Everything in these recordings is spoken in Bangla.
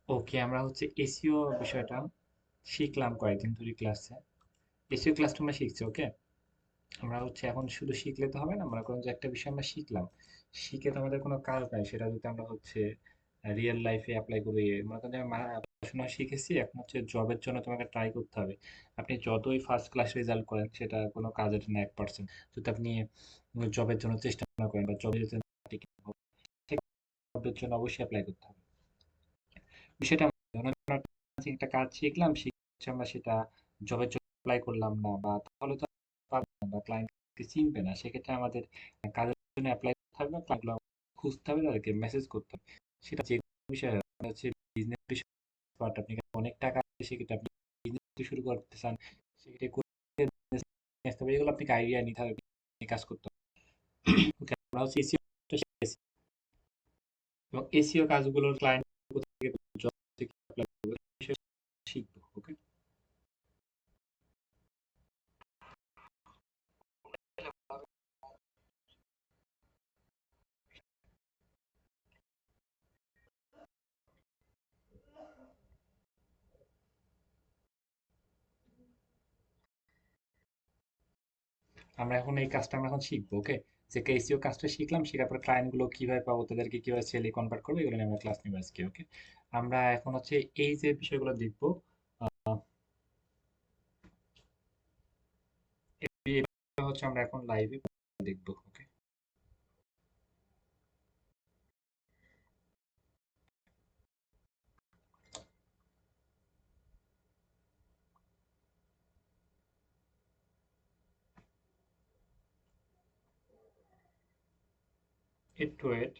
ওকে, আমরা হচ্ছে এসইও বিষয়টা শিখলাম কয়েকদিন ধরে ক্লাসে। এসইও ক্লাসটা আমরা শিখছি, ওকে। আমরা হচ্ছে এখন শুধু শিখলে তো হবে না, মনে করেন যে একটা বিষয় আমরা শিখলাম, শিখে তো আমাদের কোনো কাজ নাই, সেটা যদি আমরা হচ্ছে রিয়েল লাইফে অ্যাপ্লাই করি। মনে করেন যে আমি পড়াশোনা শিখেছি, এখন হচ্ছে জবের জন্য তোমাকে ট্রাই করতে হবে। আপনি যতই ফার্স্ট ক্লাস রেজাল্ট করেন, সেটা কোনো কাজের না 1%। যদি আপনি জবের জন্য চেষ্টা না করেন বা জবে যদি জবের জন্য অবশ্যই অ্যাপ্লাই করতে হবে। বিষয়টা এমন, ধরুন আমরা একটা কাজ শিখলাম, শিখে আমরা সেটা জবের জন্য অ্যাপ্লাই করলাম না, বা তাহলে তো পাবে না বা ক্লায়েন্টকে চিনবে না। সেক্ষেত্রে আমাদের কাজের জন্য অ্যাপ্লাই করতে হবে, ক্লায়েন্টগুলো খুঁজতে হবে, তাদেরকে মেসেজ করতে হবে। সেটা যে কোনো বিষয় হোক, আপনার হচ্ছে বিজনেস বিষয়, বাট আপনি অনেক টাকা আছে, সেক্ষেত্রে আপনি বিজনেস শুরু করতে চান, সেক্ষেত্রে business নিয়ে আসতে হবে, এগুলো আপনাকে আইডিয়া নিতে হবে, নিয়ে কাজ করতে হবে। ওকে, আমরা হচ্ছে এসিও শিখেছি, এবং এসিও কাজগুলোর ক্লায়েন্ট থেকে job থেকে apply করবে, এই বিষয়ে শিখবো, ওকে। আমরা এখন এই কাজটা আমরা এখন শিখবো, ওকে। যে এসইও কাজটা শিখলাম, শেখার পর ক্লায়েন্ট গুলো কিভাবে পাবো, তাদেরকে কিভাবে সেলে কনভার্ট করবো, এগুলো নিয়ে আমরা ক্লাস নিবো আজকে, ওকে। আমরা এখন হচ্ছে এই যে বিষয়গুলো দেখবো, এটা হচ্ছে আমরা এখন লাইভে দেখবো, ওকে। একটু ওয়েট।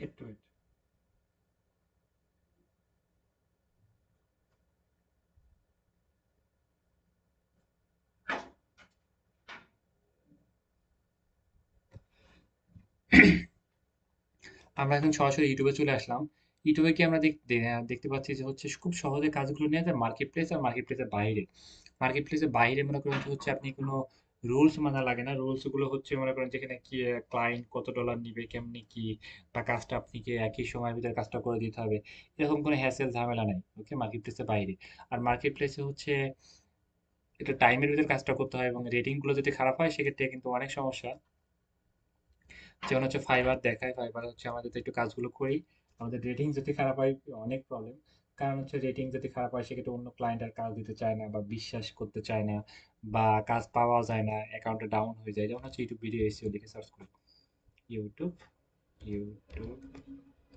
একটু ওয়েট। আমরা এখন সরাসরি ইউটিউবে চলে আসলাম। ইউটিউবে কি আমরা দেখতে পাচ্ছি যে হচ্ছে খুব সহজে কাজগুলো নেওয়া যায় মার্কেট প্লেস আর মার্কেট প্লেসের বাইরে। মার্কেট প্লেসের বাইরে মনে করেন যে হচ্ছে আপনি কোনো রুলস মানা লাগে না। রুলস গুলো হচ্ছে মনে করেন যেখানে কি ক্লায়েন্ট কত ডলার নিবে, কেমনি কি, বা কাজটা আপনি কি একই সময়ের ভিতরে কাজটা করে দিতে হবে, এরকম কোনো হ্যাসেল ঝামেলা নাই, ওকে, মার্কেট প্লেসের বাইরে। আর মার্কেট প্লেসে হচ্ছে এটা টাইমের ভিতরে কাজটা করতে হয়, এবং রেটিং গুলো যদি খারাপ হয়, সেক্ষেত্রে কিন্তু অনেক সমস্যা। যেমন হচ্ছে ফাইবার দেখায়, ফাইবার হচ্ছে আমাদের তো একটু কাজগুলো করি, আমাদের রেটিং যদি খারাপ হয় অনেক প্রবলেম। কারণ হচ্ছে রেটিং যদি খারাপ হয়, সেক্ষেত্রে অন্য ক্লায়েন্ট আর কাজ দিতে চায় না বা বিশ্বাস করতে চায় না, বা কাজ পাওয়া যায় না, অ্যাকাউন্টে ডাউন হয়ে যায়। যেমন হচ্ছে ইউটিউব ভিডিও এসইও লিখে সার্চ করি, YouTube YouTube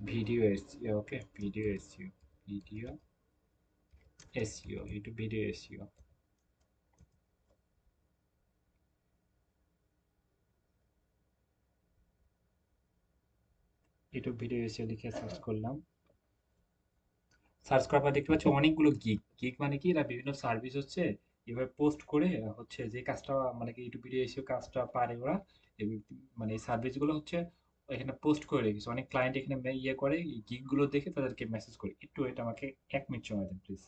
video SEO, okay, video SEO, video SEO, YouTube video SEO, YouTube video SEO লিখে সার্চ করলাম। সার্চ করার পর দেখতে পাচ্ছি অনেকগুলো গিগ। গিগ মানে কি, এরা বিভিন্ন সার্ভিস হচ্ছে এভাবে পোস্ট করে, হচ্ছে যে কাজটা মানে কি ইউটিউব ভিডিও এসে কাজটা পারে ওরা, এবং মানে এই সার্ভিস গুলো হচ্ছে এখানে পোস্ট করে রেখেছে। অনেক ক্লায়েন্ট এখানে ইয়ে করে, এই গিগ গুলো দেখে তাদেরকে মেসেজ করে। একটু এটা আমাকে 1 মিনিট সময় দেন প্লিজ।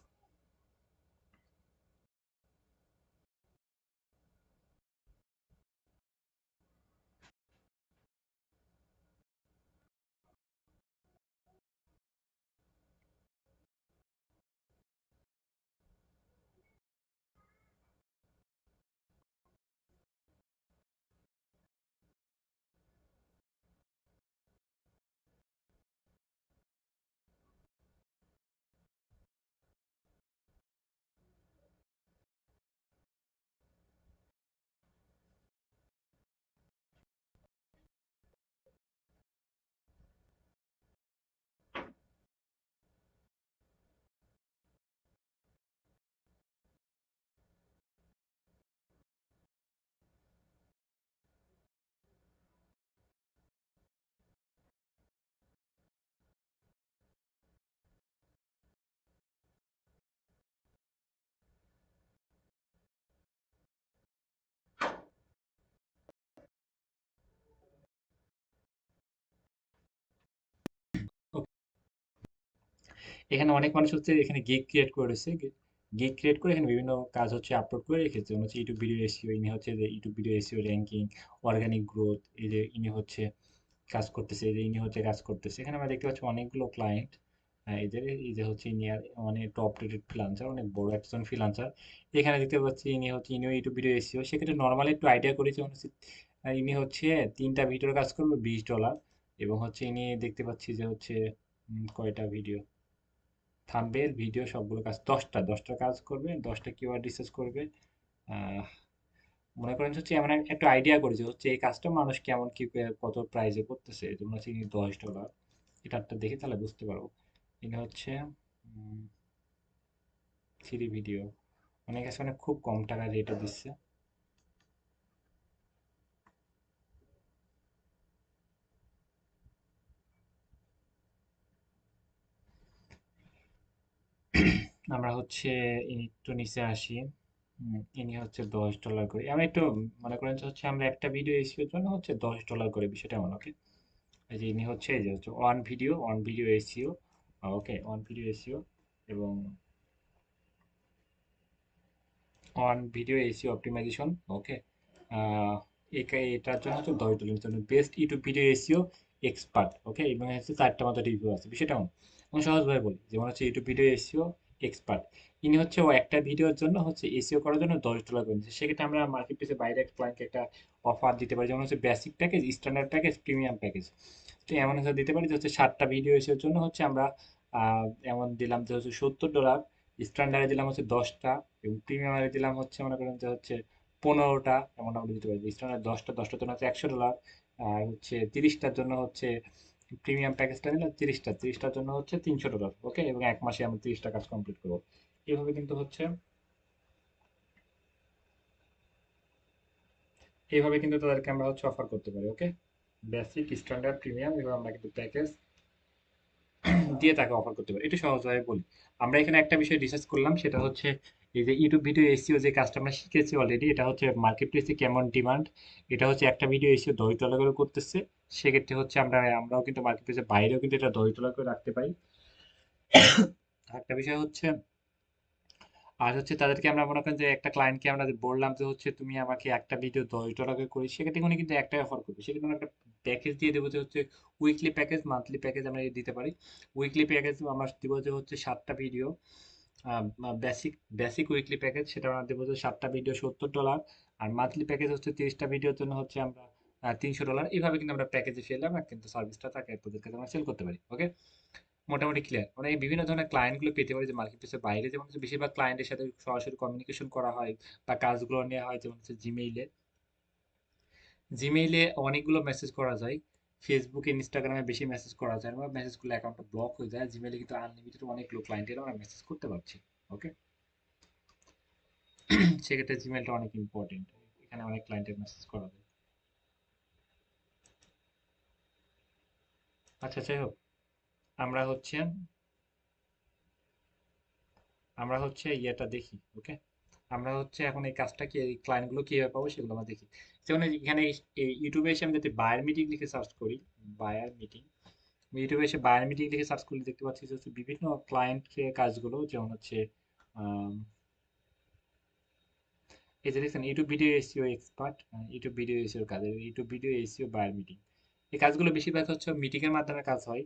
এখানে অনেক মানুষ হচ্ছে এখানে গিগ ক্রিয়েট করেছে, গিগ ক্রিয়েট করে এখানে বিভিন্ন কাজ হচ্ছে আপলোড করে রেখেছে, যেমন হচ্ছে ইউটিউব ভিডিও এসইও, ইনি হচ্ছে যে YouTube video SEO ranking, organic growth, এই যে ইনি হচ্ছে কাজ করতেছে, এই যে ইনি হচ্ছে কাজ করতেছে। এখানে আমরা দেখতে পাচ্ছি অনেকগুলো ক্লায়েন্ট, এদের এই যে হচ্ছে ইনি মানে টপ রেটেড ফ্রিল্যান্সার, অনেক বড় একজন ফ্রিল্যান্সার। এখানে দেখতে পাচ্ছি ইনি হচ্ছে ইনিও ইউটিউব ভিডিও এসইও। সেক্ষেত্রে নর্মালি একটু আইডিয়া করেছি, যেমন হচ্ছে ইনি হচ্ছে 3টা ভিডিওর কাজ করবে $20, এবং হচ্ছে ইনি দেখতে পাচ্ছি যে হচ্ছে কয়টা ভিডিও, থাম্বনেল ভিডিও সবগুলো কাজ 10টা কাজ করবে, 10টা কিওয়ার্ড রিসার্চ করবে। আহ, মনে করেন হচ্ছে এমন একটু আইডিয়া করি যে হচ্ছে এই কাজটা মানুষ কেমন কি কত প্রাইসে করতেছে, যেমন হচ্ছে $10, এটা একটা দেখে তাহলে বুঝতে পারবো। এটা হচ্ছে 3 ভিডিও, অনেক কাছে মানে খুব কম টাকা রেটে দিচ্ছে। আমরা হচ্ছে একটু নিচে আসি। ইনি হচ্ছে $10 করে, আমি একটু মনে করেন যে হচ্ছে আমরা একটা ভিডিও এসিওর জন্য হচ্ছে $10 করে, বিষয়টা এমন, ওকে। এই যে ইনি হচ্ছে এই যে হচ্ছে one video SEO, okay, one video SEO, এবং on video SEO optimisation, okay. এটার জন্য হচ্ছে $10 জন্য best YouTube video SEO expert, okay, এবং হচ্ছে 4টা মতো রিভিউ আছে, বিষয়টা এমন। আমি সহজভাবে বলি, যেমন হচ্ছে ইউটিউব ভিডিও এসিও এক্সপার্ট, ইনি হচ্ছে ও একটা ভিডিওর জন্য হচ্ছে এসিও করার জন্য $10 করে নিচ্ছে। সেক্ষেত্রে আমরা মার্কেট প্লেসে বাইরে একটা ক্লায়েন্টকে একটা অফার দিতে পারি, যেমন হচ্ছে basic package, standard package, premium package. তো এমন হচ্ছে দিতে পারি যে হচ্ছে 7টা ভিডিও এসিওর জন্য হচ্ছে আমরা এমন দিলাম যে হচ্ছে $70, স্ট্যান্ডার্ডে দিলাম হচ্ছে 10টা, এবং প্রিমিয়ামে দিলাম হচ্ছে মনে করেন যে হচ্ছে 15টা, এমন আমরা দিতে পারি। স্ট্যান্ডার্ড 10টার জন্য হচ্ছে $100, আর হচ্ছে 30টার জন্য হচ্ছে প্রিমিয়াম প্যাকেজটা নিলে 30টার জন্য হচ্ছে $300, ওকে, এবং 1 মাসে আমরা 30টা কাজ কমপ্লিট করবো। এইভাবে কিন্তু হচ্ছে, এইভাবে কিন্তু তাদেরকে আমরা হচ্ছে অফার করতে পারি, ওকে। বেসিক, স্ট্যান্ডার্ড, প্রিমিয়াম, এবং আমরা কিন্তু প্যাকেজ দিয়ে তাকে অফার করতে পারি, এটা সহজভাবে বলি। আমরা এখানে একটা বিষয় রিসার্চ করলাম, সেটা হচ্ছে এই যে ইউটিউব ভিডিও এসইও যে কাজটা আমরা শিখেছি অলরেডি, এটা হচ্ছে মার্কেট প্লেসে কেমন ডিমান্ড। এটা হচ্ছে একটা ভিডিও এসইও $10 করে করতেছে, সেক্ষেত্রে হচ্ছে আমরাও কিন্তু মার্কেট প্লেসের বাইরেও কিন্তু এটা $10 করে রাখতে পারি। একটা বিষয় হচ্ছে, আর হচ্ছে তাদেরকে আমরা মনে করেন যে একটা ক্লায়েন্টকে আমরা বললাম যে হচ্ছে তুমি আমাকে একটা ভিডিও $10 করে করি, সেক্ষেত্রে উনি কিন্তু একটাই অফার করবে, সেক্ষেত্রে আমরা একটা প্যাকেজ দিয়ে দেবো যে হচ্ছে উইকলি প্যাকেজ, মান্থলি প্যাকেজ আমরা দিতে পারি। উইকলি প্যাকেজ আমরা দিব যে হচ্ছে 7টা video, basic basic weekly package, সেটা আমরা দেবো যে 7টা ভিডিও $70, আর মান্থলি প্যাকেজ হচ্ছে 30টা ভিডিওর জন্য হচ্ছে আমরা $300। এইভাবে কিন্তু আমরা প্যাকেজে ফেলে আমরা কিন্তু সার্ভিসটা তাকে তাদের কাছে আমরা সেল করতে পারি, ওকে। মোটামুটি ক্লিয়ার, মানে এই বিভিন্ন ধরনের ক্লায়েন্ট গুলো পেতে পারি, যে মার্কেট প্লেসের বাইরে যেমন হচ্ছে বেশিরভাগ ক্লায়েন্টের সাথে সরাসরি কমিউনিকেশন করা হয় বা কাজগুলো নেওয়া হয়, যেমন হচ্ছে জিমেইলে অনেকগুলো মেসেজ করা যায়, ফেসবুকে ইনস্টাগ্রামে বেশি মেসেজ করা যায় না, মেসেজগুলো অ্যাকাউন্টটা ব্লক হয়ে যায়। জিমেইলে কিন্তু আনলিমিটেড অনেকগুলো ক্লায়েন্টের আমরা মেসেজ করতে পারছি, ওকে। সেক্ষেত্রে জিমেইলটা অনেক ইম্পর্টেন্ট, এখানে অনেক ক্লায়েন্টের মেসেজ করা যায়। আচ্ছা, যাই হোক, আমরা হচ্ছে আমরা হচ্ছে ইয়েটা দেখি, ওকে। আমরা হচ্ছে এখন এই কাজটা কি, এই ক্লায়েন্ট গুলো কিভাবে পাবো সেগুলো আমরা দেখি। যেমন এখানে এই ইউটিউবে এসে আমি যদি বায়ার মিটিং লিখে সার্চ করি, বায়ার মিটিং, ইউটিউবে এসে বায়ার মিটিং লিখে সার্চ করলে দেখতে পাচ্ছি যে হচ্ছে বিভিন্ন ক্লায়েন্ট কাজগুলো, যেমন হচ্ছে আম, এই যে দেখছেন YouTube video SEO expert, YouTube video SEO কাজ, YouTube video SEO buyer meeting. এই কাজগুলো বেশিরভাগ হচ্ছে মিটিং এর মাধ্যমে কাজ হয়,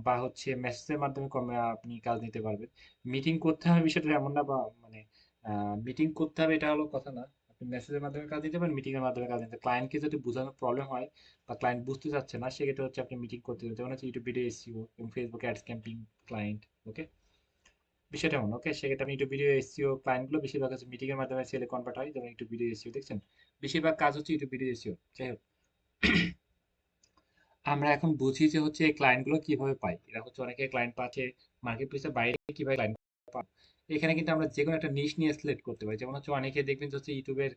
বা হচ্ছে মেসেজের মাধ্যমে কমে আপনি কাজ নিতে পারবেন। মিটিং করতে হবে বিষয়টা এমন না, বা মানে মিটিং করতে হবে এটা হলো কথা না। আপনি মেসেজের মাধ্যমে কাজ দিতে পারেন, মিটিং এর মাধ্যমে কাজ দিতে, ক্লায়েন্টকে যদি বোঝানোর প্রবলেম হয় বা ক্লায়েন্ট বুঝতে চাচ্ছে না, সেক্ষেত্রে হচ্ছে আপনি মিটিং করতে হবে, যেমন হচ্ছে ইউটিউব ভিডিও এসইও এবং ফেসবুক অ্যাডস ক্যাম্পিং ক্লায়েন্ট, ওকে। বিষয়টা এমন, ওকে। সেক্ষেত্রে আপনি ইউটিউব ভিডিও এসইও ক্লায়েন্ট গুলো বেশিরভাগ হচ্ছে মিটিং এর মাধ্যমে সেলে কনভার্ট হয়, যেমন ইউটিউব ভিডিও এসইও দেখছেন, বেশিরভাগ কাজ হচ্ছে ইউটিউব ভিডিও এসইও। যাই হোক, আমরা এখন বুঝি যে হচ্ছে এই ক্লায়েন্ট গুলো কিভাবে পাই, এরা হচ্ছে অনেকে ক্লায়েন্ট পাচ্ছে মার্কেট প্লেসের বাইরে, কিভাবে ক্লায়েন্ট পায়। এখানে কিন্তু আমরা যে কোনো একটা নিশ নিয়ে সিলেক্ট করতে পারি, যেমন হচ্ছে অনেকে দেখবেন যে হচ্ছে ইউটিউবের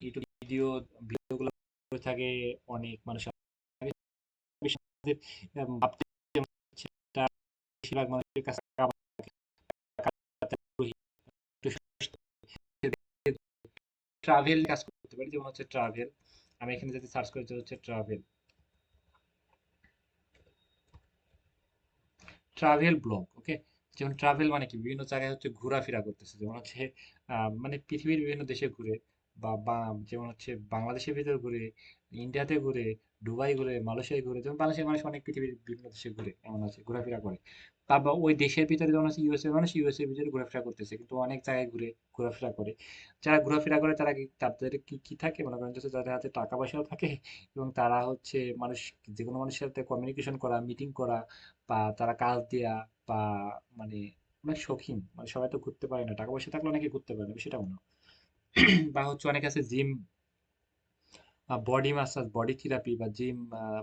ইউটিউব ভিডিও ভিডিওগুলো করে থাকে অনেক মানুষ, ভাবতে হচ্ছে এটা বেশিরভাগ মানুষের কাছে ট্রাভেল কাজ করতে পারি, যেমন হচ্ছে ট্রাভেল। আমি এখানে যদি সার্চ করি যে হচ্ছে ট্রাভেল, ট্রাভেল ব্লগ, ওকে। যেমন ট্রাভেল মানে কি, বিভিন্ন জায়গায় হচ্ছে ঘোরাফেরা করতেছে, যেমন হচ্ছে মানে পৃথিবীর বিভিন্ন দেশে ঘুরে, যেমন হচ্ছে বাংলাদেশের ভিতরে ঘুরে, ইন্ডিয়াতে ঘুরে, দুবাই ঘুরে, মালয়েশিয়ায় ঘুরে, যেমন বাংলাদেশের মানুষ অনেক পৃথিবীর বিভিন্ন দেশে ঘুরে, এমন আছে ঘোরাফেরা করে। তারপর ওই দেশের ভিতরে যেমন আছে ইউএসএ মানুষ ইউএসএর ভিতরে ঘোরাফেরা করতেছে, কিন্তু অনেক জায়গায় ঘুরে ঘোরাফেরা করে। যারা ঘোরাফেরা করে তারা কি, তাদের কি কি থাকে মনে করেন, যে তাদের হাতে টাকা পয়সাও থাকে, এবং তারা হচ্ছে মানুষ, যে কোনো মানুষের সাথে কমিউনিকেশন করা, মিটিং করা, বা তারা কাজ দেয়া, বা মানে অনেক শৌখিন, মানে সবাই তো ঘুরতে পারে না, টাকা পয়সা থাকলে অনেকে ঘুরতে পারে না, সেটা মনে হয়। বা হচ্ছে অনেক আছে gym, body massage, body therapy, বা জিম,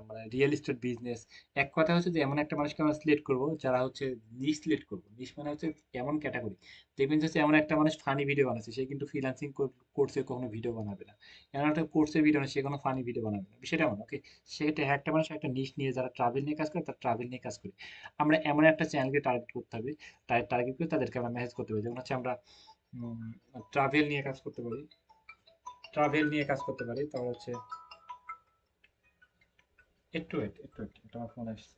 মানে রিয়েল এস্টেট বিজনেস। এক কথা হচ্ছে যে এমন একটা মানুষকে আমরা সিলেক্ট করবো যারা হচ্ছে নিশ সিলেক্ট করবো। নিশ মানে হচ্ছে এমন ক্যাটাগরি, দেখবেন যে এমন একটা মানুষ ফানি ভিডিও বানাচ্ছে, সে কিন্তু ফ্রিল্যান্সিং কোর্সে কখনো ভিডিও বানাবে না। এমন একটা কোর্সে ভিডিও না, সে কোনো ফানি ভিডিও বানাবে না, সেটা এমন, ওকে। সেটা একটা মানুষ একটা নিশ নিয়ে, যারা ট্রাভেল নিয়ে কাজ করে, তার ট্রাভেল নিয়ে কাজ করে। আমরা এমন একটা চ্যানেলকে টার্গেট করতে হবে, টার্গেট করে তাদেরকে আমরা মেসেজ করতে হবে, যেমন হচ্ছে আমরা ট্রাভেল নিয়ে কাজ করতে পারি, তাহলে হচ্ছে একটু ওয়েট, এটা আমার ফোন আসছে।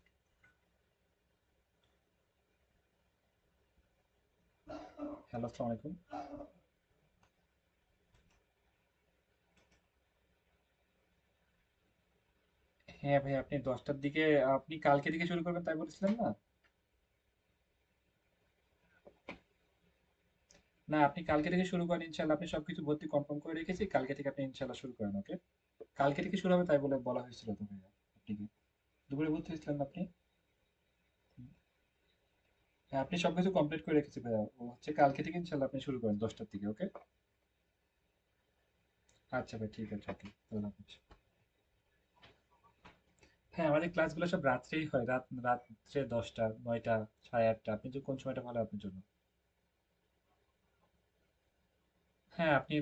হ্যালো, আসসালামু আলাইকুম। হ্যাঁ ভাই, আপনি 10টার দিকে, আপনি কালকে থেকে শুরু করবেন তাই বলেছিলেন না? না, আপনি কালকে থেকে শুরু করেন ইনশাল্লাহ, আপনি সবকিছু ভর্তি কনফার্ম করে রেখেছি, কালকে থেকে আপনি ইনশাল্লাহ শুরু করেন, ওকে। কালকে থেকে শুরু হবে তাই বলে বলা হয়েছিল তো ভাইয়া আপনাকে, দুপুরে ভর্তি হয়েছিলেন না আপনি? হ্যাঁ, আপনি সবকিছু কমপ্লিট করে রেখেছি ভাইয়া, ও হচ্ছে কালকে থেকে ইনশাল্লাহ আপনি শুরু করেন 10টার দিকে, ওকে। আচ্ছা ভাই, ঠিক আছে, ওকে, আল্লাহ হাফেজ। হ্যাঁ, আমাদের ক্লাসগুলো সব রাত্রেই হয়, রাত্রে 10টা, 9টা, 8:30, আপনি যে কোন সময়টা ভালো আপনার জন্য? হ্যাঁ, আপনি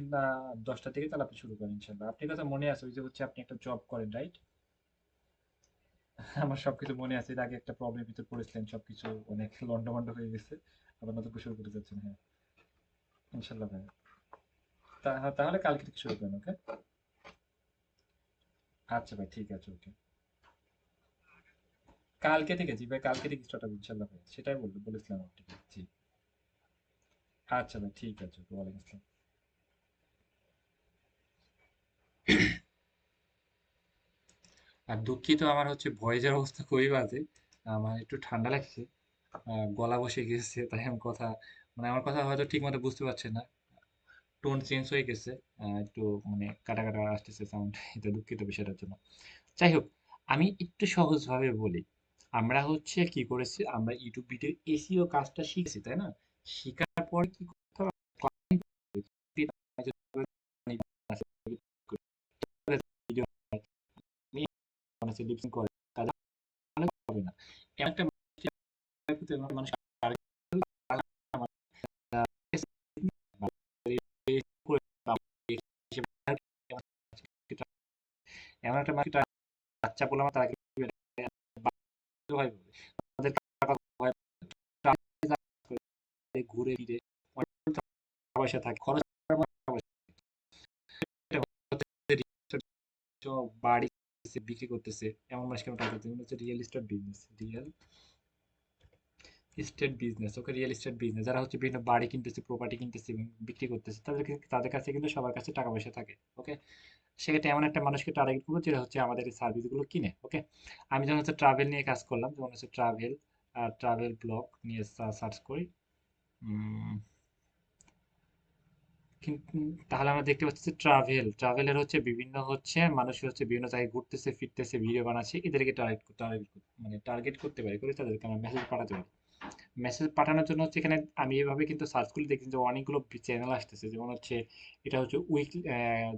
10টা থেকে তাহলে আপনি শুরু করেন ইনশাল্লাহ। আপনার কথা মনে আছে, ওই যে হচ্ছে আপনি একটা জব করেন, রাইট? আমার সবকিছু মনে আছে, এর আগে একটা প্রবলেমের ভিতর পড়েছিলেন, সবকিছু অনেক লন্ডভন্ড হয়ে গেছে, আবার নতুন করে শুরু করতে যাচ্ছেন, হ্যাঁ। ইনশাল্লাহ ভাই। তাহলে কালকে থেকে শুরু করেন, ওকে। আচ্ছা ভাই, ঠিক আছে, ওকে। কালকে থেকে, জি ভাই, কালকে থেকে স্টার্ট হবে ইনশাল্লাহ ভাই, সেটাই বলেছিলাম আপনাকে, জি। আচ্ছা ভাই, ঠিক আছে, ওকে, ওয়ালাইকুম আসসালাম। আর দুঃখিত, আমার হচ্ছে ভয়েসের অবস্থা খুবই বাজে, আমার একটু ঠান্ডা লাগছে, গলা বসে গেছে, তাই আমি কথা, মানে আমার কথা হয়তো ঠিক মতো বুঝতে পারছেন না, টোন চেঞ্জ হয়ে গেছে, একটু মানে কাটা কাটা আসতেছে সাউন্ড, এটা দুঃখিত বিষয়টার জন্য। যাই হোক, আমি একটু সহজভাবে বলি। আমরা হচ্ছে কি করেছি, আমরা ইউটিউব ভিডিও এসিও কাজটা শিখেছি, তাই না? শিখার পর কি করতে হবে, ভিডিও লিপসিং করে, তাহলে হবে না। এমন একটা মানুষ এমন একটা মানুষ, বাচ্চা বলে আমার, তাকে ভয় পাবে। তাদের টাকা ভয় পাবে, ঘুরে ফিরে অনেক টাকা পয়সা থাকে, খরচ করার মতো টাকা পয়সা থাকে। বাড়ি বিক্রি করতেছে, এমন মানুষ কেন টাকা করতে, হচ্ছে রিয়েল এস্টেট বিজনেস, ওকে। রিয়েল এস্টেট বিজনেস, যারা হচ্ছে বিভিন্ন বাড়ি কিনতেছে, প্রপার্টি কিনতেছে এবং বিক্রি করতেছে, তাদের কাছে কিন্তু সবার কাছে টাকা পয়সা থাকে, ওকে। সেক্ষেত্রে এমন একটা মানুষকে টার্গেট করবো যেটা হচ্ছে আমাদের এই সার্ভিসগুলো কিনে, ওকে। আমি যখন হচ্ছে ট্রাভেল নিয়ে কাজ করলাম, যেমন হচ্ছে ট্রাভেল ব্লগ নিয়ে সার্চ করি, উম, কিন্তু তাহলে আমরা দেখতে পাচ্ছি যে ট্রাভেলের হচ্ছে বিভিন্ন হচ্ছে মানুষ হচ্ছে বিভিন্ন জায়গায় ঘুরতেছে, ফিরতেছে, ভিডিও বানাচ্ছে, এদেরকে মানে টার্গেট করতে পারি, করে তাদেরকে আমরা মেসেজ পাঠাতে পারি। মেসেজ পাঠানোর জন্য হচ্ছে এখানে আমি এভাবে কিন্তু সার্চ করলে দেখছি যে অনেকগুলো চ্যানেল আসতেছে, যেমন হচ্ছে এটা হচ্ছে উইকলি,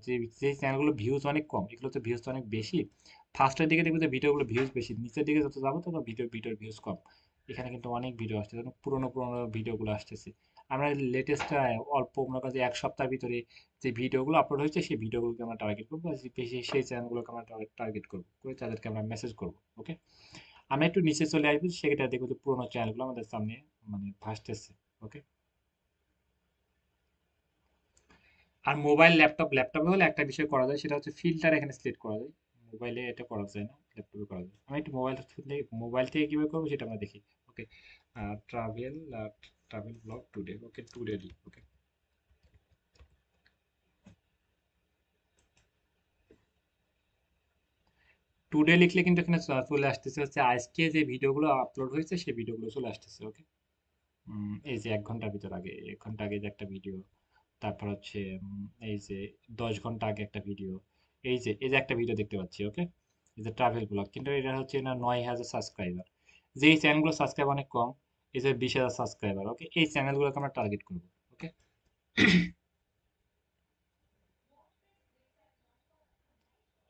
যে যে চ্যানেলগুলো ভিউজ অনেক কম, এগুলো তো ভিউজ অনেক বেশি। ফার্স্টের দিকে দেখবে যে ভিডিওগুলো ভিউজ বেশি, নিচের দিকে যত যাবো তত ভিডিওর ভিউজ কম। এখানে কিন্তু অনেক ভিডিও আসছে, যেমন পুরোনো পুরোনো ভিডিওগুলো আসতেছে। আমরা লেটেস্ট অল্প মনে করেন যে 1 সপ্তাহের ভিতরে যে ভিডিওগুলো আপলোড হয়েছে, সেই ভিডিওগুলোকে আমরা টার্গেট করবো, আর বেশি সেই চ্যানেলগুলোকে আমরা টার্গেট করবো, করে তাদেরকে আমরা মেসেজ করবো, ওকে। আমরা একটু নিচে চলে আসবো, সেটা দেখবো যে পুরোনো চ্যানেলগুলো আমাদের সামনে মানে ভাসতেছে, ওকে। আর মোবাইল, ল্যাপটপে হলে একটা বিষয় করা যায়, সেটা হচ্ছে ফিল্টার এখানে সিলেক্ট করা যায়। মোবাইলে এটা করা যায় না, ল্যাপটপে করা যায়। আমি একটু মোবাইল থেকে কিভাবে করবো সেটা আমরা দেখি। Okay, travel, travel blog today, okay today দিই, ওকে। টুডে লিখলে কিন্তু এখানে চলে আসতেছে হচ্ছে আজকে যে ভিডিওগুলো আপলোড হয়েছে সেই ভিডিওগুলো চলে আসতেছে, ওকে। এই যে 1 ঘন্টার ভিতর আগে, 1 ঘন্টা আগে যে একটা ভিডিও, তারপর হচ্ছে এই যে 10 ঘন্টা আগে একটা ভিডিও, এই যে একটা ভিডিও দেখতে পাচ্ছি, ওকে। এই যে ট্রাভেল ব্লগ, কিন্তু এটা হচ্ছে না 9,000 সাবস্ক্রাইবার। যে এই চ্যানেলগুলো সাবস্ক্রাইব অনেক কম, এই যে 20,000 সাবস্ক্রাইবার, ওকে, এই চ্যানেলগুলোকে আমরা টার্গেট করবো, ওকে।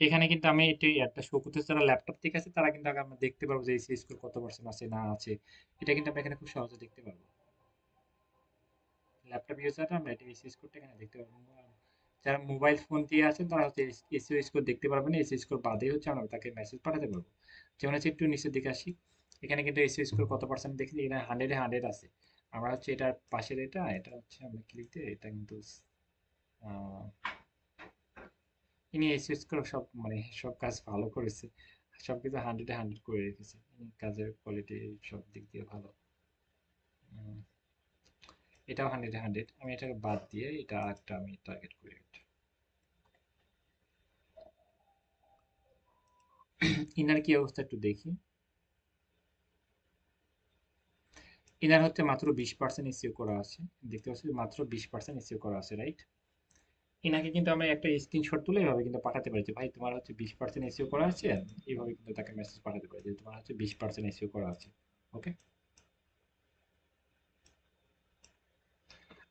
এখানে কিন্তু আমি এটি একটা শো করতেছি, যারা ল্যাপটপ থেকে আছে তারা কিন্তু আগে আমরা দেখতে পারবো যে এই স্কোর কত পার্সেন্ট আছে না আছে। এটা কিন্তু আমরা এখানে খুব সহজে দেখতে পারবো। ল্যাপটপ ইউজাররা আমরা এটা এসি স্কোরটা এখানে দেখতে পারবো। যারা মোবাইল ফোন দিয়ে আছেন তারা হচ্ছে এসিও স্কোর দেখতে পারবেন না, এসি স্কোর বাদে হচ্ছে আমরা তাকে মেসেজ পাঠাতে পারবো। যেমন হচ্ছে একটু নিচের দিকে আসি, এখানে কিন্তু এসি স্কোর কত পার্সেন্ট দেখি, এখানে 100-এ 100 আছে। আমরা হচ্ছে এটার পাশের এটা হচ্ছে আমরা ক্লিক দিয়ে এটা কিন্তু ইনি এসি স্কোর সব মানে সব কাজ ভালো করেছে, সবকিছু 100-এ 100 করে রেখেছে। কাজের কোয়ালিটি সব দিক দিয়ে ভালো। উম, এটাও 100-এ 100, আমি এটাকে বাদ দিয়ে এটা একটা আমি টার্গেট করি। ইনার কি অবস্থা একটু দেখি। ইনার হচ্ছে মাত্র 20% এসইও করা আছে, দেখতে পাচ্ছি মাত্র 20% এসইও করা আছে, রাইট। ইনাকে কিন্তু আমরা একটা স্ক্রিনশট তুলে এভাবে কিন্তু পাঠাতে পারি যে ভাই তোমার হচ্ছে 20% এসইও করা আছে, এইভাবে কিন্তু তাকে মেসেজ পাঠাতে পারি যে তোমার হচ্ছে 20% এসইও করা আছে, ওকে।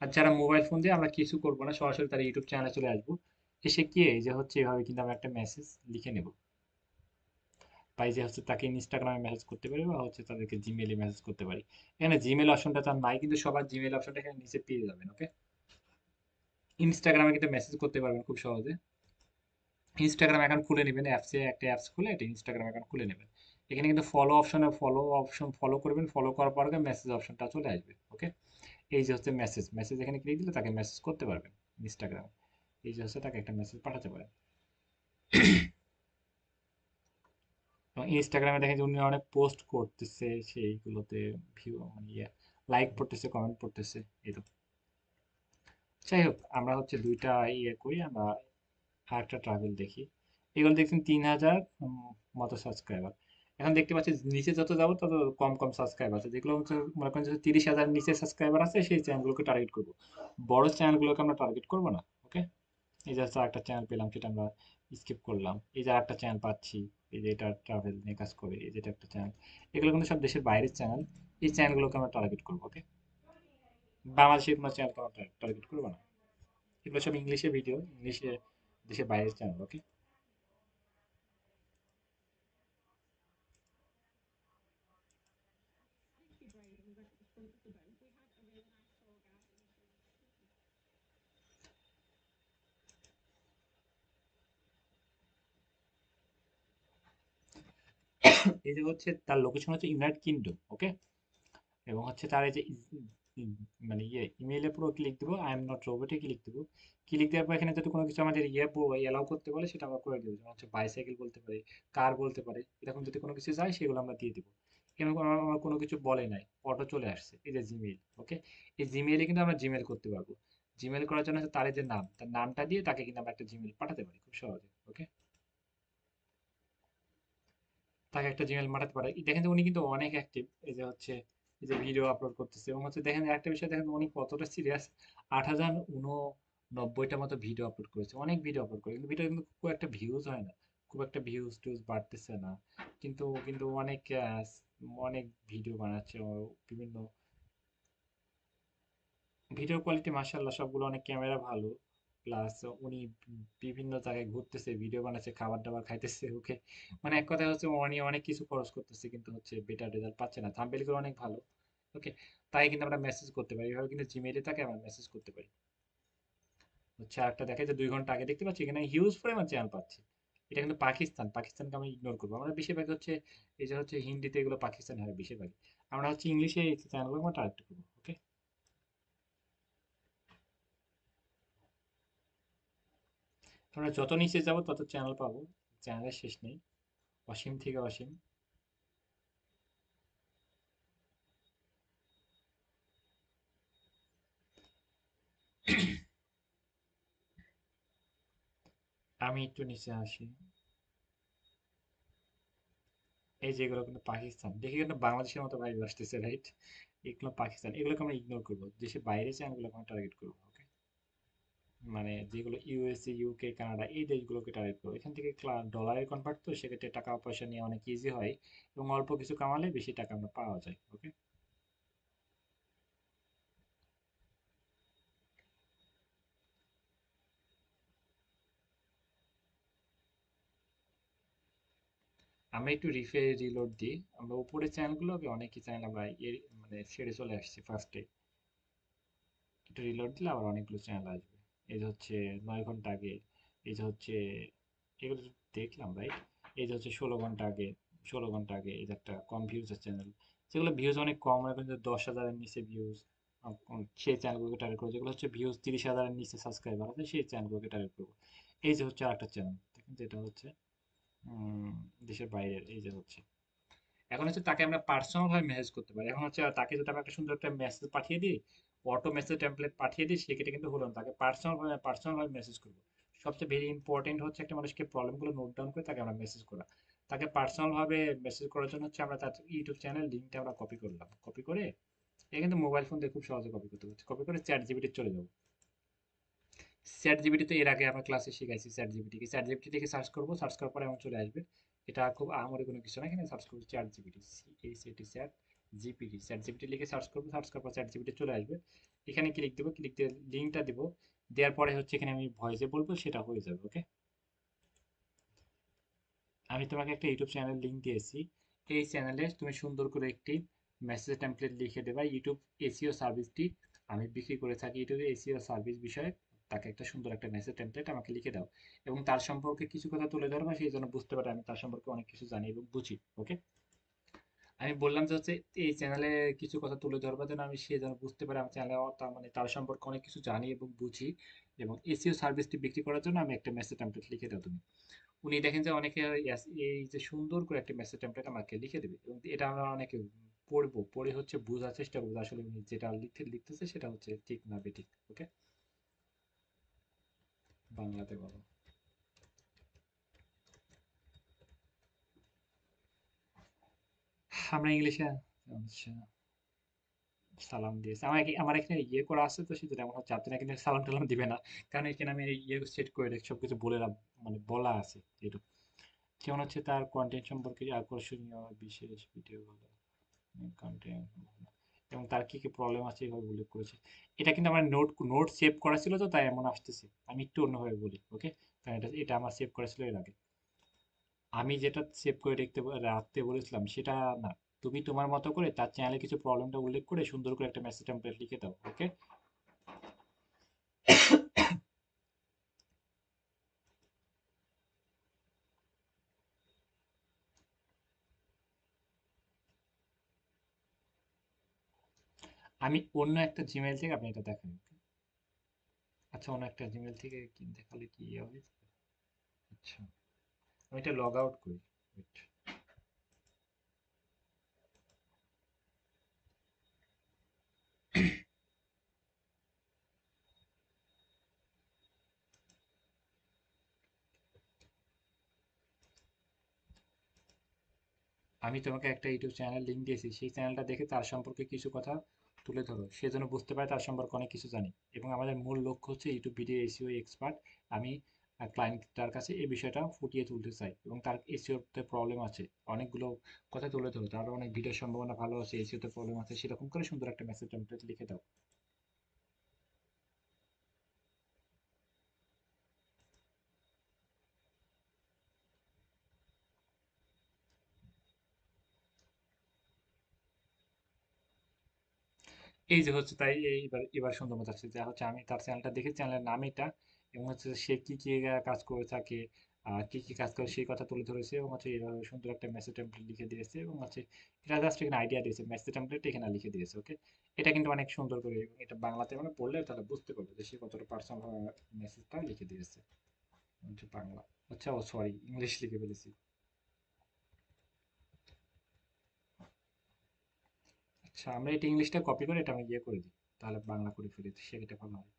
আর যারা মোবাইল ফোন দিয়ে আমরা কিছু করবো না, সরাসরি তার ইউটিউব চ্যানেলে চলে আসবো, এসে কি এই যে হচ্ছে এভাবে কিন্তু আমরা একটা মেসেজ লিখে নেব, পাই যে হচ্ছে তাকে ইনস্টাগ্রামে মেসেজ করতে পারি বা হচ্ছে তাদেরকে জিমেইলে মেসেজ করতে পারি। এখানে জিমেইল অপশনটা তার নাই, কিন্তু সবার জিমেইল অপশনটা এখানে নিচে পেয়ে যাবেন, ওকে। ইনস্টাগ্রামে কিন্তু মেসেজ করতে পারবেন খুব সহজে। ইনস্টাগ্রাম অ্যাকাউন্ট খুলে নেবেন, অ্যাপসে একটা অ্যাপস খুলে এটা ইনস্টাগ্রাম অ্যাকাউন্ট খুলে নেবেন। এখানে কিন্তু ফলো করবেন, ফলো করার পর মেসেজ অপশনটা চলে আসবে, ওকে। এই যে হচ্ছে মেসেজ, মেসেজ এখানে ক্লিক দিলে তাকে মেসেজ করতে পারবেন ইনস্টাগ্রাম। এই যে হচ্ছে তাকে একটা মেসেজ পাঠাতে পারেন। এবং ইনস্টাগ্রামে দেখেন যে উনি অনেক পোস্ট করতেছে, সেইগুলোতে ভিউ মানে লাইক পড়তেছে, কমেন্ট পড়তেছে, এই তো। যাই হোক, আমরা হচ্ছে দুইটা করি, আমরা আরেকটা ট্রাভেল দেখি। এগুলো দেখছেন 3,000 মতো সাবস্ক্রাইবার। এখন দেখতে পাচ্ছি নিচে যত যাবো তত কম কম সাবস্ক্রাইবার আছে, যেগুলো হচ্ছে মনে করেন যে 30,000 নিচে সাবস্ক্রাইবার আছে সেই চ্যানেলগুলোকে টার্গেট করবো, বড় চ্যানেলগুলোকে আমরা টার্গেট করবো না, ওকে। এই যে হচ্ছে একটা চ্যানেল পেলাম, সেটা আমরা স্কিপ করলাম। এই যে একটা চ্যানেল পাচ্ছি, এই যে এটা ট্রাভেল নিয়ে কাজ করে, এই যেটা একটা চ্যানেল, এগুলো কিন্তু সব দেশের বাইরের চ্যানেল। এই চ্যানেলগুলোকে আমরা টার্গেট করবো, ওকে। বাংলাদেশের কোনো চ্যানেলকে আমরা টার্গেট করবো না, এগুলো সব ইংলিশে ভিডিও, ইংলিশে দেশের বাইরের চ্যানেল, ওকে। এই যে হচ্ছে তার লোকেশন হচ্ছে ইউনাইটেড কিংডম, ওকে। এবং হচ্ছে তার এই যে মানে ইমেইলে পুরো ক্লিক দিব, আই এম নট রোবটে ক্লিক দিব। ক্লিক দেওয়ার পর এখানে যদি কোনো কিছু আমাদের এলাও করতে বলে সেটা আমরা করে দেবো, যেমন হচ্ছে বাইসাইকেল বলতে পারি, কার বলতে পারে, এরকম যদি কোনো কিছু চাই সেগুলো আমরা দিয়ে দিব। এখানে আমার কোনো কিছু বলে নাই, অটো চলে আসছে, এই যে জিমেইল, ওকে। এই জিমেইলে কিন্তু আমরা জিমেইল করতে পারবো। জিমেইল করার জন্য হচ্ছে তার এই যে নাম, তার নামটা দিয়ে তাকে কিন্তু আমরা একটা জিমেইল পাঠাতে পারি খুব সহজে, ওকে। তাকে একটা জিমেল পাঠাতে পারে। দেখেন যে উনি কিন্তু অনেক অ্যাক্টিভ, এই যে হচ্ছে এই যে ভিডিও আপলোড করতেছে, এবং হচ্ছে দেখেন একটা বিষয় দেখেন উনি কতটা সিরিয়াস। 8,089টা মতো ভিডিও আপলোড করেছে, অনেক ভিডিও আপলোড করে, কিন্তু ভিডিও কিন্তু খুব একটা ভিউজ হয় না, খুব একটা ভিউজ টিউজ বাড়তেছে না। কিন্তু কিন্তু অনেক অনেক ভিডিও বানাচ্ছে ও, বিভিন্ন ভিডিও কোয়ালিটি মাশাআল্লাহ সবগুলো, অনেক ক্যামেরা ভালো। প্লাস উনি বিভিন্ন জায়গায় ঘুরতেছে, ভিডিও বানাচ্ছে, খাবার দাবার খাইতেছে, ওকে। মানে এক কথা হচ্ছে উনি অনেক কিছু খরচ করতেছে, কিন্তু হচ্ছে বেটার রেজাল্ট পাচ্ছে না, থাম্বনেল গুলো অনেক ভালো, ওকে। তাই কিন্তু আমরা মেসেজ করতে পারি, এভাবে কিন্তু জিমেইলে তাকে আমরা মেসেজ করতে পারি। হচ্ছে আরেকটা দেখে যে 2 ঘন্টা আগে দেখতে পাচ্ছি এখানে হিউজ পরিমাণ চ্যানেল পাচ্ছি। এটা কিন্তু পাকিস্তান, পাকিস্তানকে আমরা ইগনোর করবো, আমরা বেশিরভাগ হচ্ছে এই যে হচ্ছে হিন্দিতে এগুলো পাকিস্তানি হয় বেশিরভাগ, আমরা হচ্ছে ইংলিশে এই চ্যানেলগুলো আমরা টার্গেট করবো, ওকে। আমরা যত নিচে যাব তত চ্যানেল পাবো, চ্যানেলের শেষ নেই, অসীম থেকে অসীম। আমি একটু নিচে আসি। এই যে এগুলো কিন্তু পাকিস্তান দেখে কিন্তু বাংলাদেশের মতো ভাইব আসতেছে, রাইট? এগুলো পাকিস্তান, এগুলোকে আমরা ইগনোর করবো, দেশের বাইরে চ্যানেলগুলোকে আমরা টার্গেট করবো, ওকে? মানে যেগুলো ইউএসএ, ইউকে, কানাডা, এই দেশগুলোকে টার্গেট করবো। এখান থেকে ডলারে কনভার্ট, তো সেক্ষেত্রে টাকা পয়সা নিয়ে অনেক ইজি হয়, এবং অল্প কিছু কামালে বেশি টাকা আমরা পাওয়া যায়, ওকে? আমরা একটু রিলোড দিই। আমরা উপরের চ্যানেলগুলোকে, অনেকই চ্যানেল আমরা মানে ছেড়ে চলে আসছি ফার্স্টে। একটু রিলোড দিলে আবার অনেকগুলো চ্যানেল আসবে। এই যে হচ্ছে 9 ঘন্টা আগে, এই যে হচ্ছে এগুলো দেখলাম, রাইট? এই যে হচ্ছে 16 ঘন্টা আগে, 16 ঘন্টা আগে, এই যে একটা কম ভিউজের চ্যানেল, যেগুলো ভিউজ অনেক কম, এখন যে 10,000-এর নিচে ভিউজ, সেই চ্যানেলগুলোকে টার্গেট করবো। যেগুলো হচ্ছে ভিউজ 30,000-এর নিচে সাবস্ক্রাইবার আছে, সেই চ্যানেলগুলোকে টার্গেট করবো। এই যে হচ্ছে আরেকটা চ্যানেল, দেখেন যেটা হচ্ছে উম, দেশের বাইরের, এই যে হচ্ছে এখন হচ্ছে তাকে আমরা পার্সোনাল ভাবে মেসেজ করতে পারি। এখন হচ্ছে তাকে যদি আমরা একটা সুন্দর একটা মেসেজ পাঠিয়ে দিই, অটো মেসেজ টেমপ্লেট পাঠিয়ে দিই, সেক্ষেত্রে কিন্তু হলো না। তাকে পার্সোনাল ভাবে মেসেজ করবো। সবচেয়ে ভেরি ইম্পর্টেন্ট হচ্ছে একটা মানুষকে প্রবলেমগুলো নোট ডাউন করে তাকে আমরা মেসেজ করা। তাকে পার্সোনাল ভাবে মেসেজ করার জন্য হচ্ছে আমরা তার ইউটিউব চ্যানেল লিঙ্কটা আমরা কপি করলাম, কপি করে এটা কিন্তু মোবাইল ফোন দিয়ে খুব সহজে কপি করতে পারছি। কপি করে চ্যাট জিপিটি চলে যাবো। চ্যাট জিপিটি তো এর আগে আমরা ক্লাসে শিখাইছি। চ্যাট জিপিটি থেকে সার্চ করবো, সার্চ করার পরে আমার চলে আসবে। এটা খুব আহামরি কোনো কিছু না, এখানে সার্চ করবো chat GPT, CAT chat GPT, chat GPT লিখে সার্চ করবো, সার্চ করার পর চ্যাট জিপিটি চলে আসবে। এখানে ক্লিক দেবো, ক্লিক দিয়ে লিঙ্কটা দেবো, দেওয়ার পরে হচ্ছে এখানে আমি ভয়েসে বলবো, সেটা হয়ে যাবে, ওকে? আমি তোমাকে একটা ইউটিউব চ্যানেল লিংক দিয়েছি। এই চ্যানেলে তুমি সুন্দর করে একটি মেসেজ টেমপ্লেট লিখে দেবা। ইউটিউব এসইও সার্ভিসটি আমি বিক্রি করে থাকি, ইউটিউবে এসইও সার্ভিস বিষয়ে। তাকে একটা সুন্দর একটা মেসেজ টেমপ্লেট আমাকে লিখে দাও, এবং তার সম্পর্কে কিছু কথা তুলে ধরবা, সেই জন্য বুঝতে পারে আমি তার সম্পর্কে অনেক কিছু জানি এবং বুঝি, ওকে? আমি বললাম যে হচ্ছে এই চ্যানেলে কিছু কথা তুলে ধরবা, যেন আমি সে যেন বুঝতে পারে আমার চ্যানেলে তার মানে তার সম্পর্কে অনেক কিছু জানি এবং বুঝি। এবং এসইও সার্ভিসটি বিক্রি করার জন্য আমি একটা মেসেজ টেমপ্লেট লিখে দাও তুমি। উনি দেখেন যে অনেকে এই যে সুন্দর করে একটা মেসেজ টেমপ্লেট আমাকে লিখে দেবে, এবং এটা আমরা অনেকে পড়বো, পড়ে হচ্ছে বোঝার চেষ্টা করবো যে আসলে উনি যেটা লিখতেছে সেটা হচ্ছে ঠিক না বেঠিক, ওকে? বাংলাতে বলো। আমরা ইংলিশে, আচ্ছা, সালাম দিয়েছে। আমার এখানে ইয়ে করা আছে, তো সেটা এমন হচ্ছে আপনি কিন্তু সালাম টালাম দিবে না, কারণ এখানে আমি ইয়ে সেট করে রেখে সবকিছু বলে মানে বলা আছে এটুকু। যেমন হচ্ছে তার কন্টেন্ট সম্পর্কে আকর্ষণীয় বিশেষ ভিডিওগুলো, কন্টেন্ট, এবং তার কি কি প্রবলেম আছে এভাবে উল্লেখ করেছে। এটা কিন্তু আমার নোট সেভ করা ছিল, তো তাই এমন আসতেছে। আমি একটু অন্যভাবে বলি, ওকে? কারণ এটা এটা আমার সেভ করা ছিল এর আগে। আমি যেটা সেভ করে রাখতে বলেছিলাম সেটা না। তুমি তোমার মতো করে তার চ্যানেলে কিছু প্রবলেমটা উল্লেখ করে সুন্দর করে একটা মেসেজ টেমপ্লেট লিখে দাও, ওকে? আমি অন্য একটা জিমেইল থেকে আপনি এটা দেখেন, okay? আচ্ছা, অন্য একটা জিমেইল থেকে কি দেখালে কি ইয়ে হবে? আচ্ছা, আমি এটা লগ আউট করি। Wait. আমি তোমাকে একটা ইউটিউব চ্যানেল লিংক দিয়েছি, সেই চ্যানেলটা দেখে তার সম্পর্কে কিছু কথা তুলে ধরো, সে যেন বুঝতে পারে তার সম্পর্কে অনেক কিছু জানি। এবং আমাদের মূল লক্ষ্য হচ্ছে ইউটিউব ভিডিও এসইও এক্সপার্ট। আমি ক্লায়েন্টটার কাছে এই বিষয়টা ফুটিয়ে তুলতে চাই, এবং তার এসইওতে প্রবলেম আছে অনেকগুলো কথা তুলে ধরো, তার অনেক ভিডিওর সম্ভাবনা ভালো আছে, এসইওতে প্রবলেম আছে, সেরকম করে সুন্দর একটা মেসেজ টেমপ্লেট লিখে দাও। এই যে হচ্ছে তাই, এইবার এবার সুন্দর মতো আছে, যা হচ্ছে আমি তার চ্যানেলটা দেখে, চ্যানেলের নাম এটা, এবং হচ্ছে সে কি কি কাজ করে থাকে, কি কি কাজ করে সেই কথা তুলে ধরেছে, এবং হচ্ছে এইভাবে সুন্দর একটা মেসেজ টেমপ্লেট লিখে দিয়েছে, এবং হচ্ছে এটা জাস্ট এখানে আইডিয়া দিয়েছে, মেসেজ টেমপ্লেট এখানে লিখে দিয়েছে, ওকে? এটা কিন্তু অনেক সুন্দর করে, এবং এটা বাংলাতে মানে পড়লে তাহলে বুঝতে পারবে যে সে কতটা পার্সোনাল মেসেজটা লিখে দিয়েছে। হচ্ছে বাংলা, আচ্ছা, ও সরি, ইংলিশ লিখে ফেলেছি। আচ্ছা, আমরা এটা ইংলিশটা কপি করে এটা আমি ইয়ে করে দিই, তাহলে বাংলা করে ফেলি, সেটা ভালো হয়।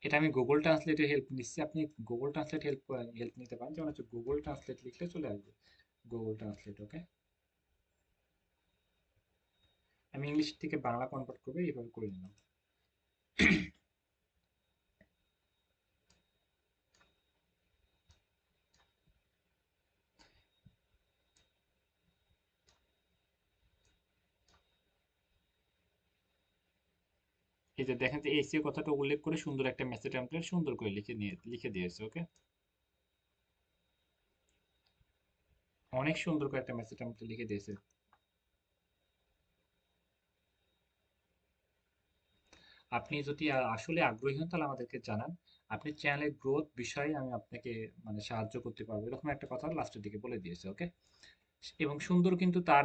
এটা আমি গুগল ট্রান্সলেটের হেল্প নিচ্ছি, আপনি গুগল ট্রান্সলেট হেল্প হেল্প নিতে পারেন, যেমন হচ্ছে গুগল ট্রান্সলেট লিখলে চলে আসবে গুগল ট্রান্সলেট। ওকে, আমি ইংলিশ থেকে বাংলা কনভার্ট করবো, এইভাবে করে নিলাম। এই যে দেখেন যে এসিও কথাটা উল্লেখ করে সুন্দর একটা মেসেজ টেমপ্লেট সুন্দর করে লিখে দিয়েছে। ওকে, অনেক সুন্দর করে একটা মেসেজ টেমপ্লেট লিখে দিয়েছে। আপনি যদি আসলে আগ্রহী হন তাহলে আমাদেরকে জানান, আপনি চ্যানেলের গ্রোথ বিষয়ে আমি আপনাকে মানে সাহায্য করতে পারবো, এরকম একটা কথা লাস্টের দিকে বলে দিয়েছে। ওকে, এবং সুন্দর কিন্তু তার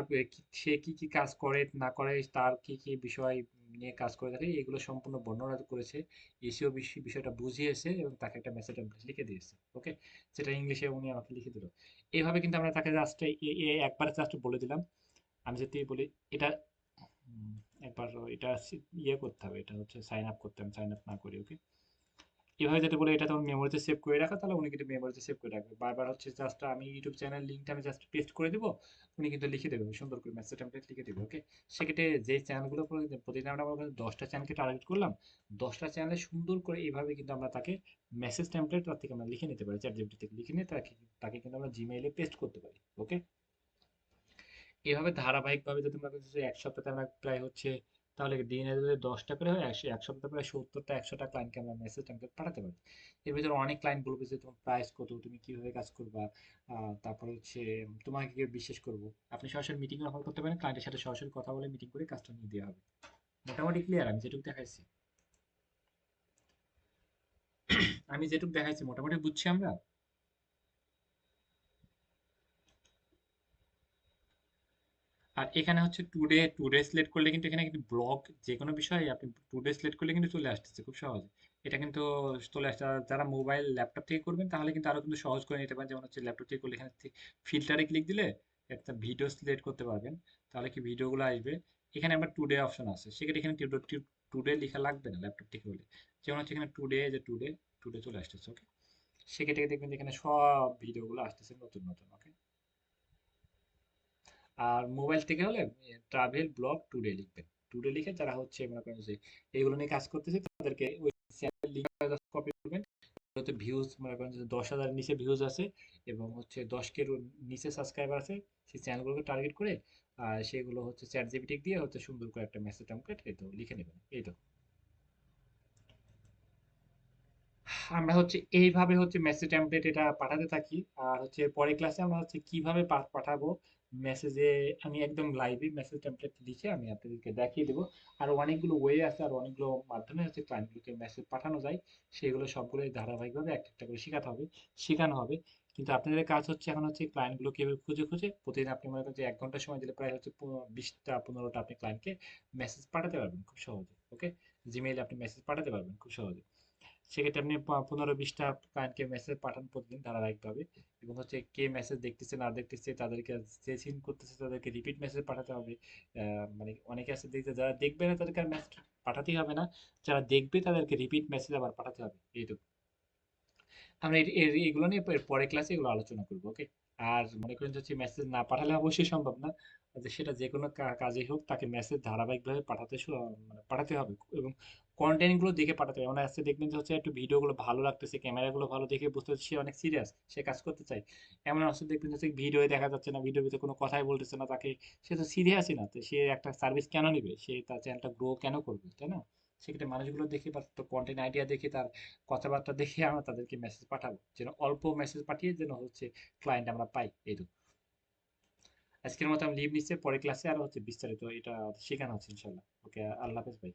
সে কি কি কাজ করে না করে, তার কি কি বিষয় নিয়ে কাজ করে থাকে, এগুলো সম্পূর্ণ বর্ণনা করেছে। এসিও বিষয়টা বুঝিয়েছে এবং তাকে একটা মেসেজ লিখে দিয়েছে। ওকে, যেটা ইংলিশে উনি আমাকে লিখে দিল। এইভাবে কিন্তু আমরা তাকে জাস্ট একবারে জাস্ট বলে দিলাম। আমি যদি বলি এটা উম, একবার এটা ইয়ে করতে হবে, এটা হচ্ছে সাইন আপ করতে হবে, সাইন আপ না করি। ওকে, এভাবে যেটা বলে এটা তোমার মেমোরিতে সেভ করে রাখা, তাহলে উনি কিন্তু মেমোরিতে সেভ করে রাখবে। বারবার হচ্ছে জাস্ট আমি ইউটিউব চ্যানেল লিঙ্কটা আমি জাস্ট পেস্ট করে দিব, উনি কিন্তু লিখে দেবে সুন্দর করে মেসেজ টেমপ্লেট লিখে দেবে। ওকে, সেক্ষেত্রে যে চ্যানেলগুলো প্রতিদিন আমরা মনে করেন 10টা চ্যানেলকে টার্গেট করলাম, 10টা চ্যানেলে সুন্দর করে এইভাবে কিন্তু আমরা তাকে মেসেজ টেমপ্লেট তার থেকে আমরা লিখে নিতে পারি, চ্যাট জিপিটি থেকে লিখে নিয়ে তাকে তাকে কিন্তু আমরা জিমেইলে পেস্ট করতে পারি। ওকে, এভাবে ধারাবাহিকভাবে যদি আমরা কিছু এক সপ্তাহে আমরা প্রায় হচ্ছে, তাহলে দিনে যদি 10টা করে হয়, এক সপ্তাহে প্রায় 70টা 100টা ক্লায়েন্টকে আমরা মেসেজ টেমপ্লেট পাঠাতে পারি। এর ভিতরে অনেক ক্লায়েন্ট বলবে যে তোমার প্রাইস কত, তুমি কিভাবে কাজ করবা, তারপর হচ্ছে তোমাকে কি বিশ্বাস করবো। আপনি সরাসরি মিটিং অফার করতে পারেন, ক্লায়েন্টের সাথে সরাসরি কথা বলে মিটিং করে কাজটা নিয়ে দেওয়া হবে। মোটামুটি ক্লিয়ার আমি যেটুকু দেখাইছি। আমি যেটুকু দেখাইছি মোটামুটি বুঝছি আমরা। আর এখানে হচ্ছে টুডে সিলেক্ট করলে কিন্তু এখানে কিন্তু ব্লগ যে কোনো বিষয়ে আপনি টুডে সিলেক্ট করলে কিন্তু চলে আসতেছে খুব সহজে। এটা কিন্তু চলে আসছে, আর যারা মোবাইল ল্যাপটপ থেকে করবেন তাহলে কিন্তু আরো কিন্তু সহজ করে নিতে পারেন, যেমন হচ্ছে ল্যাপটপ থেকে করলে এখানে ফিল্টারে ক্লিক দিলে একটা ভিডিও সিলেক্ট করতে পারবেন, তাহলে কি ভিডিওগুলো আসবে। এখানে আবার টুডে অপশন আছে, সেক্ষেত্রে এখানে টুডে লেখা লাগবে না ল্যাপটপ থেকে হলে, যেমন হচ্ছে এখানে টুডে, যে টুডে টুডে চলে আসতেছে। ওকে, সেক্ষেত্রে দেখবেন যে এখানে সব ভিডিওগুলো আসতেছে নতুন নতুন। ওকে, আর মোবাইল থেকে হলে ট্রাভেল ব্লগ টুডে লিখবেন। টুডে লিখে যারা হচ্ছে মনে করেন যে এইগুলো নিয়ে কাজ করতেছে তাদেরকে ওই চ্যানেল লিঙ্কটা কপি করবেন। ওতে ভিউজ মনে করেন যে 10,000 নিচে ভিউজ আছে এবং হচ্ছে 10 কে নিচে সাবস্ক্রাইবার আছে, সেই চ্যানেলগুলোকে টার্গেট করে সেগুলো হচ্ছে চ্যাট জিপিটি দিয়ে হচ্ছে সুন্দর করে একটা মেসেজ টেমপ্লেট এই তো লিখে নেবেন। এই তো আমরা হচ্ছে এইভাবে হচ্ছে মেসেজ টেমপ্লেট এটা পাঠাতে থাকি। আর হচ্ছে পরের ক্লাসে আমরা হচ্ছে কিভাবে পাঠাবো মেসেজে, আমি একদম লাইভে মেসেজ টেমপ্লেট লিখে আমি আপনাদেরকে দেখিয়ে দেবো। আর অনেকগুলো ওয়ে আছে, আর অনেকগুলো মাধ্যমে হচ্ছে ক্লায়েন্টগুলোকে মেসেজ পাঠানো যায়, সেগুলো সবগুলোই ধারাবাহিকভাবে একটা একটা করে শেখাতে হবে, শেখানো হবে। কিন্তু আপনাদের কাজ হচ্ছে এখন হচ্ছে ক্লায়েন্টগুলো কিভাবে খুঁজে খুঁজে প্রতিদিন আপনি মনে করেন যে 1 ঘন্টা সময় দিলে প্রায় হচ্ছে 20টা 15টা আপনি ক্লায়েন্টকে মেসেজ পাঠাতে পারবেন খুব সহজে। ওকে, জিমেইলে আপনি মেসেজ পাঠাতে পারবেন খুব সহজে। সেক্ষেত্রে আপনি 15-20টা ক্লায়েন্টকে মেসেজ পাঠান প্রতিদিন ধারাবাহিকভাবে, এবং হচ্ছে কে মেসেজ দেখতেছে না দেখতেছে তাদেরকে, যে সিন করতেছে তাদেরকে রিপিট মেসেজ পাঠাতে হবে। মানে অনেকে আছে দেখতে, যারা দেখবে না তাদেরকে আর মেসেজ পাঠাতেই হবে না, যারা দেখবে তাদেরকে রিপিট মেসেজ আবার পাঠাতে হবে। এইটুকু আমরা এগুলো নিয়ে পরের ক্লাসে এগুলো আলোচনা করবো। ওকে, আর মনে করেন যে হচ্ছে মেসেজ না পাঠালে অবশ্যই সম্ভব না, যে সেটা যে কোনো কাজেই হোক তাকে মেসেজ ধারাবাহিকভাবে মানে পাঠাতে হবে, এবং কন্টেন্ট গুলো দেখে পাঠাতে হবে। মানে আজকে দেখবেন যে হচ্ছে একটু ভিডিও গুলো ভালো লাগতেছে, ক্যামেরাগুলো ভালো দেখে বুঝতে হচ্ছে সে অনেক সিরিয়াস, সে কাজ করতে চায়। এমন অবস্থা দেখবেন যে ভিডিও দেখা যাচ্ছে না, ভিডিওর ভিতরে কোনো কথাই বলতেছে না, তাকে সে তো সিরিয়াসই না, তো সে একটা সার্ভিস কেন নিবে, সে তার চ্যানেলটা গ্রো কেন করবে, তাই না? সেক্ষেত্রে মানুষগুলো দেখে বা কন্টেন্ট আইডিয়া দেখে তার কথাবার্তা দেখে আমরা তাদেরকে মেসেজ পাঠাবো, যেন অল্প মেসেজ পাঠিয়ে যেন হচ্ছে ক্লায়েন্ট আমরা পাই। এইটুকু আজকের মতো আমি লিভ নিচ্ছে, পরে ক্লাসে আরো হচ্ছে বিস্তারিত এটা শেখানো হচ্ছে ইনশাল্লাহ। ওকে, আল্লাহ হাফেজ ভাই।